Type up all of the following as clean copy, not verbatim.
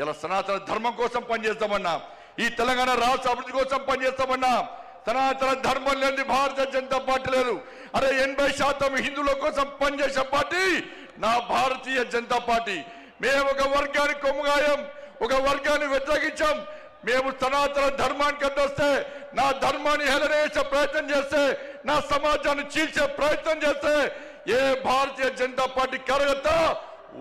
ఇలా సనాతన ధర్మం కోసం పనిచేస్తామన్నా, ఈ తెలంగాణ రాష్ట్ర అభివృద్ధి కోసం పనిచేస్తామన్నా. సనాతన ధర్మం లేని భారతీయ జనతా పార్టీ లేదు. అరే 80% హిందువుల కోసం పనిచేసే పార్టీ నా భారతీయ జనతా పార్టీ. మేము ఒక వర్గానికి కొమ్ముగాయం, ఒక వర్గాన్ని వ్యతిరేకించాం. మేము సనాతన ధర్మానికి అడ్డొస్తే, నా ధర్మాన్ని హేళన చేసే ప్రయత్నం చేస్తే, నా సమాజాన్ని చీల్చే ప్రయత్నం చేస్తే ఏ భారతీయ జనతా పార్టీ కార్యకర్త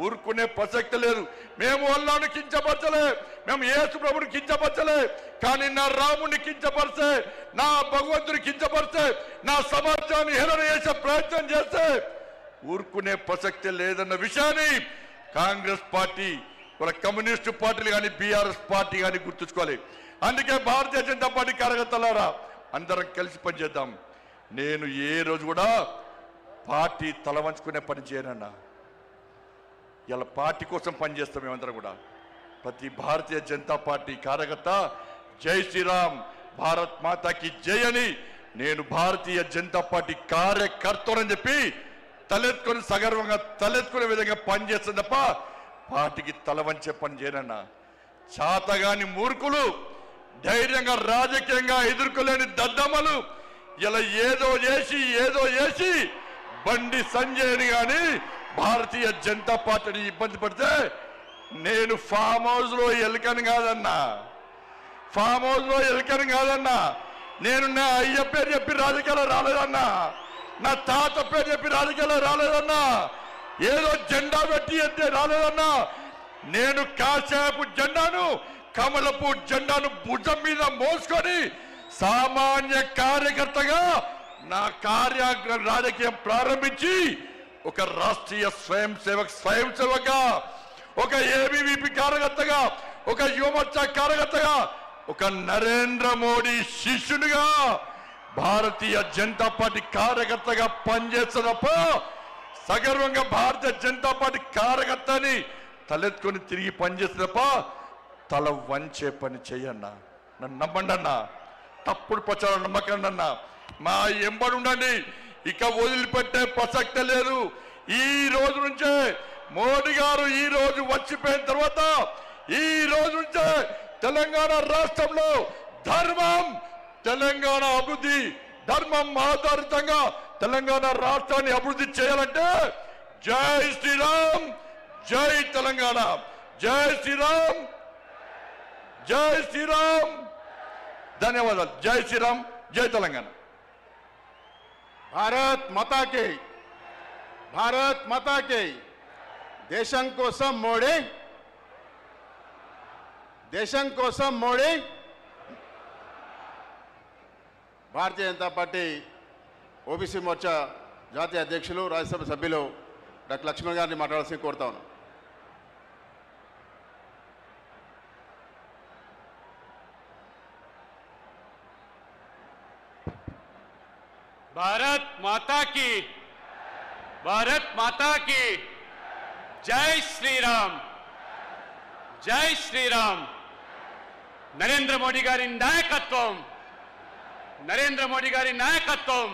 ఊరుకునే ప్రసక్తి లేదు. మేము అల్లాను కించపరచలే, మేము యేసు ప్రభుని కించపరచలే, కానీ నా రాముని కించపరిస్తే, నా భగవంతుని కించపరిస్తే, నా సమాజాన్ని హేళన చేసే ప్రయత్నం చేస్తే ఊరుకునే ప్రసక్తి లేదన్న విషయాన్ని కాంగ్రెస్ పార్టీ, వాళ్ళ కమ్యూనిస్టు పార్టీలు కానీ బీఆర్ఎస్ పార్టీ కానీ గుర్తుంచుకోవాలి. అందుకే భారతీయ జనతా పార్టీ కార్యకర్తలారా అందరం కలిసి పనిచేద్దాం. నేను ఏ రోజు కూడా పార్టీ తల వంచుకునే పని చేయనన్నా. ఇలా పార్టీ కోసం పనిచేస్తాం. మేమందరం కూడా ప్రతి భారతీయ జనతా పార్టీ కార్యకర్త జై శ్రీరామ్, భారత్ మాతాకి జై అని నేను భారతీయ జనతా పార్టీ కార్యకర్తలని చెప్పి తలెత్తుకొని సగర్వంగా తలెత్తుకునే విధంగా పనిచేస్తుంది తప్ప పార్టీకి తల వంచే పని చేయనన్నా. చాతగాని మూర్ఖులు, ధైర్యంగా రాజకీయంగా ఎదుర్కోలేని దద్దమ్మలు ఇలా ఏదో చేసి బండి సంజయ్ని కానీ భారతీయ జనతా పార్టీని ఇబ్బంది పడితే నేను ఫామ్ హౌస్ లో ఎలుకని కాదన్నా, ఫామ్ హౌస్ లో ఎలుకని కాదన్నా. నేను నా అయ్య పేరు చెప్పి రాజకీయాలు రాలేదన్నా, నా తాత పేరు చెప్పి రాజకీయాలు రాలేదన్నా, ఏదో జెండా పెట్టి అంటే రాలేదన్నా. నేను కాశాపు జెండాను, కమలపు జెండాను భుజం మీద మోసుకొని సామాన్య కార్యకర్తగా నా రాజకీయం ప్రారంభించి ఒక రాష్ట్రీయ స్వయం సేవకగా, ఒక ఏబీవీపీ కార్యకర్తగా, ఒక యువమోర్చా కార్యకర్తగా, ఒక నరేంద్ర మోడీ శిష్యునిగా భారతీయ జనతా పార్టీ కార్యకర్తగా పనిచేస్తున్నప్ప సగర్వంగా భారతీయ జనతా పార్టీ కార్యకర్తని తలెత్తుకొని తిరిగి పనిచేస్తున్నప్ప తల వంచే పని చెయ్యన్నా. నన్ను నమ్మండి అన్నా, తప్పుడు ప్రచారం నమ్మకండి అన్నా. మా ఎంబడి ఉండండి, ఇక వదిలిపెట్టే ప్రసక్తే లేదు. ఈ రోజు నుంచే మోడీ గారు ఈ రోజు వచ్చిపోయిన తర్వాత ఈ రోజు నుంచే తెలంగాణ రాష్ట్రంలో ధర్మం, తెలంగాణ అభివృద్ధి, ధర్మం ఆధారితంగా తెలంగాణ రాష్ట్రాన్ని అభివృద్ధి చేయాలంటే జై శ్రీరామ్, జై తెలంగాణ, జై శ్రీరామ్, జై శ్రీరామ్. ధన్యవాదాలు. జై శ్రీరామ్, జై తెలంగాణ. భారత్ మాతా కీ, భారత్ మాతా కీ. దేశం కోసం మోడీ, దేశం కోసం మోడీ. భారతీయ జనతా పార్టీ ఓబీసీ మోర్చా జాతీయ అధ్యక్షులు, రాజ్యసభ సభ్యులు డాక్టర్ లక్ష్మణ్ గారిని మాట్లాడాల్సి కోరుతా ఉన్నాను. भारत माता की, भारत माता की जय श्री राम, जय श्री राम. नरेंद्र मोदी गारी नायकत्వం, नरेंद्र मोदी गारी नायकत्వం.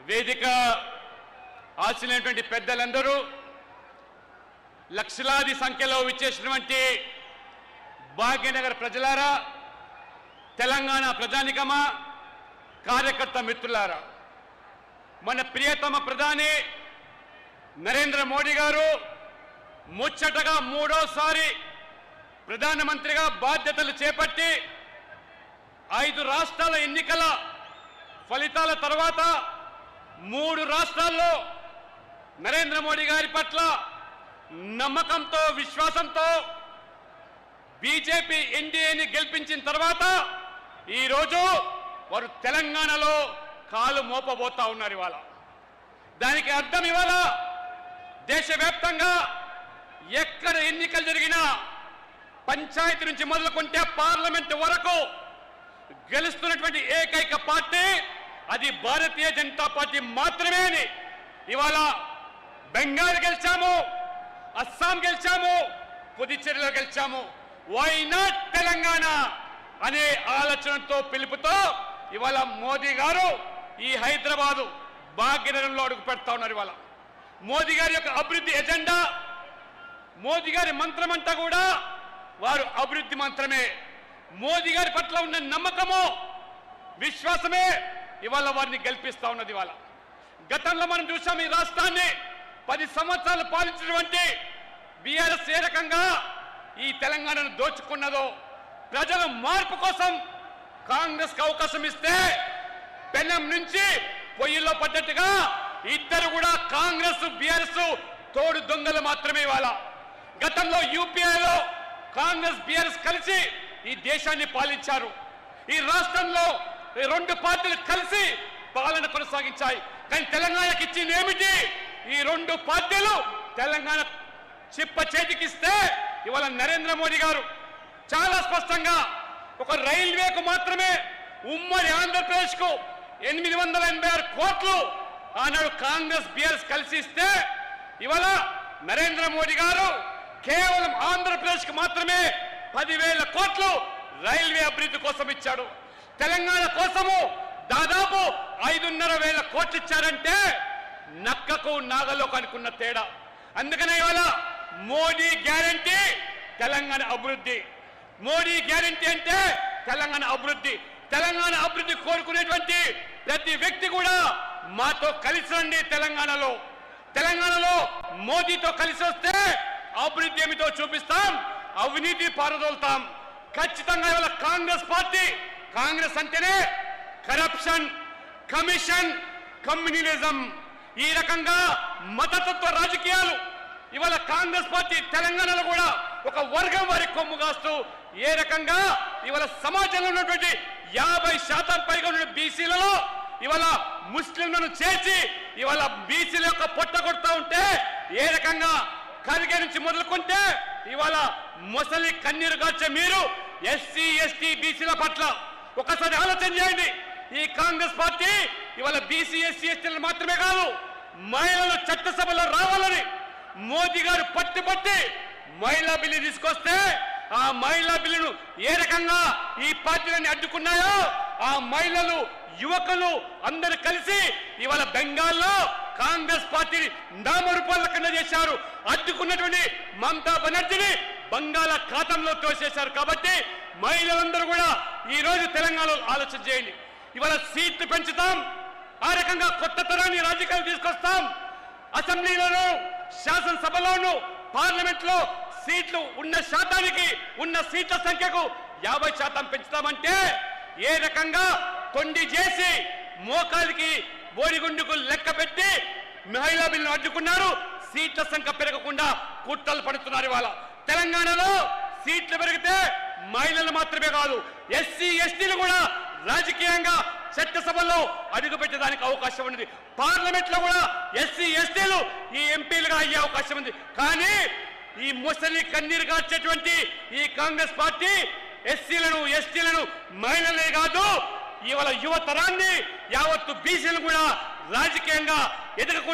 వేదిక ఆశించినటువంటి పెద్దలందరూ, లక్షలాది సంఖ్యలో విచ్చేసినటువంటి భాగ్యనగర్ ప్రజలారా, తెలంగాణ ప్రజానికమా, కార్యకర్త మిత్రులారా, మన ప్రియతమ ప్రధాని నరేంద్ర మోడీ గారు ముచ్చటగా మూడోసారి ప్రధానమంత్రిగా బాధ్యతలు చేపట్టి 5 రాష్ట్రాల ఎన్నికల ఫలితాల తర్వాత 3 రాష్ట్రాల్లో నరేంద్ర మోడీ గారి పట్ల నమ్మకంతో, విశ్వాసంతో బీజేపీ ఎన్డీఏని గెలిపించిన తర్వాత ఈరోజు వారు తెలంగాణలో కాలు మోపబోతా ఉన్నారు. ఇవాళ దానికి అర్థం ఇవాళ దేశవ్యాప్తంగా ఎక్కడ ఎన్నికలు జరిగినా పంచాయతీ నుంచి మొదలుకుంటే పార్లమెంట్ వరకు గెలుస్తున్నటువంటి ఏకైక పార్టీ అది భారతీయ జనతా పార్టీ మాత్రమే అని ఇవాళ బెంగాల్ గెలిచాము, అస్సాం గెలిచాము, పుదుచ్చేరిలో గెలిచాము. వై నాట్ తెలంగాణ అనే ఆలోచనతో పిలుపుతో ఇవాళ మోదీ గారు ఈ హైదరాబాదు భాగ్యనగరంలో అడుగు పెడతా ఉన్నారు. ఇవాళ మోదీ గారి యొక్క అభివృద్ధి ఎజెండా మోదీ గారి మంత్రం అంతా కూడా వారు అభివృద్ధి మంత్రమే. మోదీ గారి పట్ల ఉన్న నమ్మకము, విశ్వాసమే ఇవాళ వారిని గెలిపిస్తా ఉన్నది. ఇవాళ గతంలో మనం చూసాం ఈ రాష్ట్రాన్ని 10 సంవత్సరాలు పాలించినటువంటి బీఆర్ఎస్ ఏ రకంగా ఈ తెలంగాణను దోచుకున్నదో, ప్రజలు మార్పు కోసం కాంగ్రెస్ కి అవకాశం ఇస్తే పెనం నుంచి పొయ్యిలో పడ్డట్టుగా ఇద్దరు కూడా కాంగ్రెస్ బీఆర్ఎస్ తోడు దొంగలు మాత్రమే. ఇవాళ గతంలో యూపీఏలో కాంగ్రెస్ బీఆర్ఎస్ కలిసి ఈ దేశాన్ని పాలించారు. ఈ రాష్ట్రంలో 2 పార్టీలు కలిసి పాలన కొనసాగించాయి. కానీ తెలంగాణకి ఇచ్చింది ఏమిటి? ఈ 2 పార్టీలు తెలంగాణ చిప్ప చేతికిస్తే ఇవాళ నరేంద్ర మోడీ గారు చాలా స్పష్టంగా ఒక రైల్వేకు మాత్రమే ఉమ్మడి ఆంధ్రప్రదేశ్ కు 886 కోట్లు ఆనాడు కాంగ్రెస్ బీఆర్ఎస్ కలిసి ఇస్తే ఇవాళ నరేంద్ర మోడీ గారు కేవలం ఆంధ్రప్రదేశ్ కు మాత్రమే 10,000 కోట్లు రైల్వే అభివృద్ధి కోసం ఇచ్చాడు. తెలంగాణ కోసము దాదాపు 5,500 కోట్లు ఇచ్చారంటే నక్కకు నాగలోకి అనుకున్న తేడా. అందుకనే ఇవాళ మోడీ గ్యారంటీ తెలంగాణ అభివృద్ధి. మోడీ గ్యారంటీ అంటే తెలంగాణ అభివృద్ధి. తెలంగాణ అభివృద్ధి కోరుకునేటువంటి ప్రతి వ్యక్తి కూడా మాతో కలిసి రండి. తెలంగాణలో మోదీతో కలిసి వస్తే అభివృద్ధి ఏమిటో చూపిస్తాం, అవినీతి పారదోలుతాం. ఖచ్చితంగా ఇవాళ కాంగ్రెస్ పార్టీ, కాంగ్రెస్ అంటేనే కరప్షన్, కమిషన్, కమ్యూనిజం, ఈ రకంగా మతతత్వ రాజకీయాలు. ఇవాళ కాంగ్రెస్ పార్టీ తెలంగాణలో కూడా ఒక వర్గం వారి కొమ్ము కాస్తూ ఏ రకంగా ఇవాళ సమాజంలో ఉన్నటువంటి 50% పైగా ఉన్న బీసీలలో ఇవాళ ముస్లింలను చేర్చి ఇవాళ బీసీల యొక్క పొట్ట కొడతా ఉంటే, ఏ రకంగా ఖర్గే నుంచి మొదలుకుంటే ఇవాళ మొసలి కన్నీరు గార్చే మీరు ఎస్సీ ఎస్టీ బీసీల పట్ల ఒకసారి ఆలోచన చేయండి. ఈ కాంగ్రెస్ పార్టీ ఇవాళ బీసీ ఎస్సీ ఎస్టీలు మాత్రమే కాదు, మహిళలు చట్టసభలో రావాలని మోదీ గారు పట్టి మహిళా బిల్లు తీసుకొస్తే ఆ మహిళా బిల్లును ఏ రకంగా ఈ పార్టీలని అడ్డుకున్నాయో, ఆ మహిళలు యువకులు అందరూ కలిసి ఇవాళ బెంగాల్లో కాంగ్రెస్ పార్టీని నామరూపాల కింద చేశారు. అడ్డుకున్నటువంటి మమతా బెనర్జీని బంగాళాఖాతంలో తోసేశారు. కాబట్టి మహిళలందరూ కూడా ఈ రోజు తెలంగాణలో ఆలోచన చేయండి. ఇవాళ సీట్లు పెంచుతాం, ఆ రకంగా కొత్త తరాన్ని రాజకీయాలు తీసుకొస్తాం. అసెంబ్లీలోనూ శాసనసభలోనూ పార్లమెంట్ లో సీట్లు ఉన్న శాతానికి ఉన్న సీట్ల సంఖ్యకు 50% పెంచుతామంటే ఏ రకంగా కొండి చేసి మోకాలికి బోడిగుండుకు లెక్క పెట్టి మహిళా బిల్లును అడ్డుకున్నారు. సీట్ల సంఖ్య పెరగకుండా కుట్రలు పడుతున్నారు. ఇవాళ తెలంగాణలో సీట్లు పెరిగితే మహిళలు మాత్రమే కాదు, ఎస్సీ ఎస్టీలు కూడా రాజకీయంగా చట్టసభలో అడుగు పెట్టడానికి అవకాశం ఉంది. పార్లమెంట్ లో కూడా ఎస్సీ ఎస్టీలు ఈ ఎంపీలుగా అయ్యే అవకాశం ఉంది. కానీ ఈ ముసలి కన్నీరు గార్చేటువంటి ఈ కాంగ్రెస్ పార్టీ ఎస్సీలను ఎస్టీలను మహిళలే కాదు, ఇవాళ యువతరాన్ని యావత్తు బీసీలను కూడా రాజకీయంగా ఎదుర్కొంటే